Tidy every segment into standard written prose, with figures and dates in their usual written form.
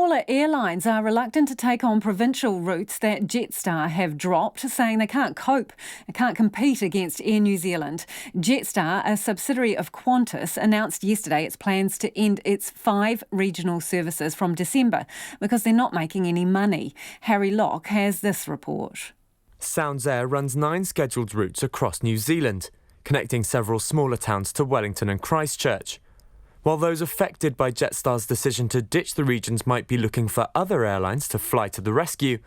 Smaller airlines are reluctant to take on provincial routes that Jetstar have dropped, saying they can't compete against Air New Zealand. Jetstar, a subsidiary of Qantas, announced yesterday its plans to end its 5 regional services from December because they're not making any money. Harry Locke has this report. Sounds Air runs 9 scheduled routes across New Zealand, connecting several smaller towns to Wellington and Christchurch. While those affected by Jetstar's decision to ditch the regions might be looking for other airlines to fly to the rescue,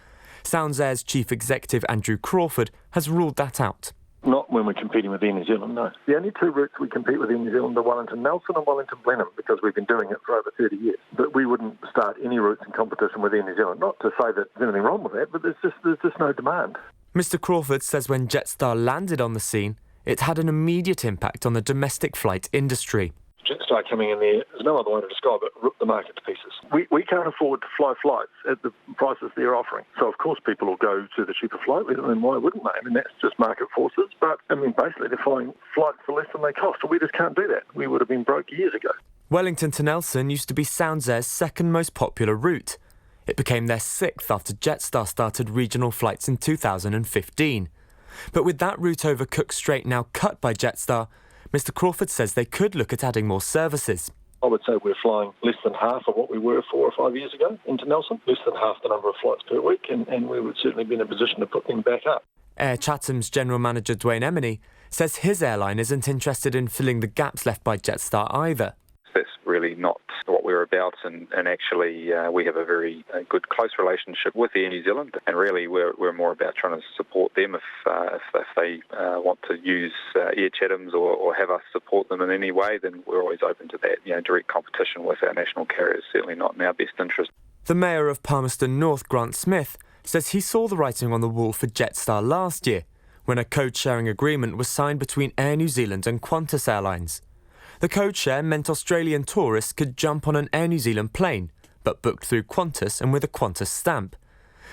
Sounds Air's chief executive Andrew Crawford has ruled that out. Not when we're competing with Air New Zealand, no. The only 2 routes we compete with Air New Zealand are Wellington Nelson and Wellington Blenheim, because we've been doing it for over 30 years. But we wouldn't start any routes in competition with Air New Zealand. Not to say that there's anything wrong with that, but there's just no demand. Mr Crawford says when Jetstar landed on the scene, it had an immediate impact on the domestic flight industry. Jetstar coming in there, there's no other way to describe it, rip the market to pieces. We can't afford to fly flights at the prices they're offering. So, of course, people will go to the cheaper flight. I mean, why wouldn't they? I mean, that's just market forces. But, I mean, basically, they're flying flights for less than they cost. We just can't do that. We would have been broke years ago. Wellington to Nelson used to be Sounds Air's second most popular route. It became their 6th after Jetstar started regional flights in 2015. But with that route over Cook Strait now cut by Jetstar, Mr Crawford says they could look at adding more services. I would say we're flying less than half of what we were 4 or 5 years ago into Nelson, less than half the number of flights per week, and we would certainly be in a position to put them back up. Air Chatham's general manager Dwayne Emeny says his airline isn't interested in filling the gaps left by Jetstar either. That's really not what we're about, and actually we have a very good, close relationship with Air New Zealand, and really we're more about trying to support them if they want to use Air Chatham's or have us support them in any way, then we're always open to that. Direct competition with our national carriers, certainly not in our best interest. The Mayor of Palmerston North, Grant Smith, says he saw the writing on the wall for Jetstar last year, when a code-sharing agreement was signed between Air New Zealand and Qantas Airlines. The code share meant Australian tourists could jump on an Air New Zealand plane, but booked through Qantas and with a Qantas stamp.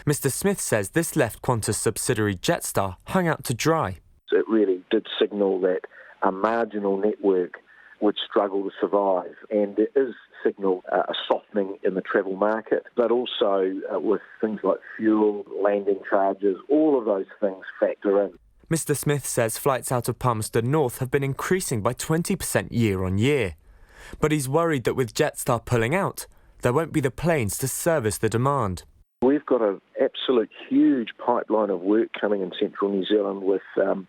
Mr Smith says this left Qantas subsidiary Jetstar hung out to dry. It really did signal that a marginal network would struggle to survive, and it is signalled a softening in the travel market, but also with things like fuel, landing charges, all of those things factor in. Mr Smith says flights out of Palmerston North have been increasing by 20% year on year. But he's worried that with Jetstar pulling out, there won't be the planes to service the demand. We've got an absolute huge pipeline of work coming in central New Zealand with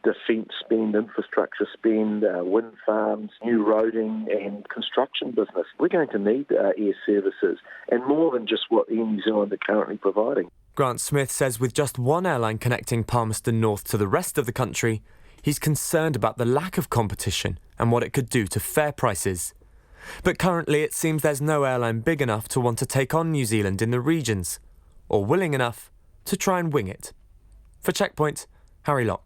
defence spend, infrastructure spend, wind farms, new roading and construction business. We're going to need air services, and more than just what Air New Zealand are currently providing. Grant Smith says with just one airline connecting Palmerston North to the rest of the country, he's concerned about the lack of competition and what it could do to fare prices. But currently it seems there's no airline big enough to want to take on New Zealand in the regions, or willing enough to try and wing it. For Checkpoint, Harry Locke.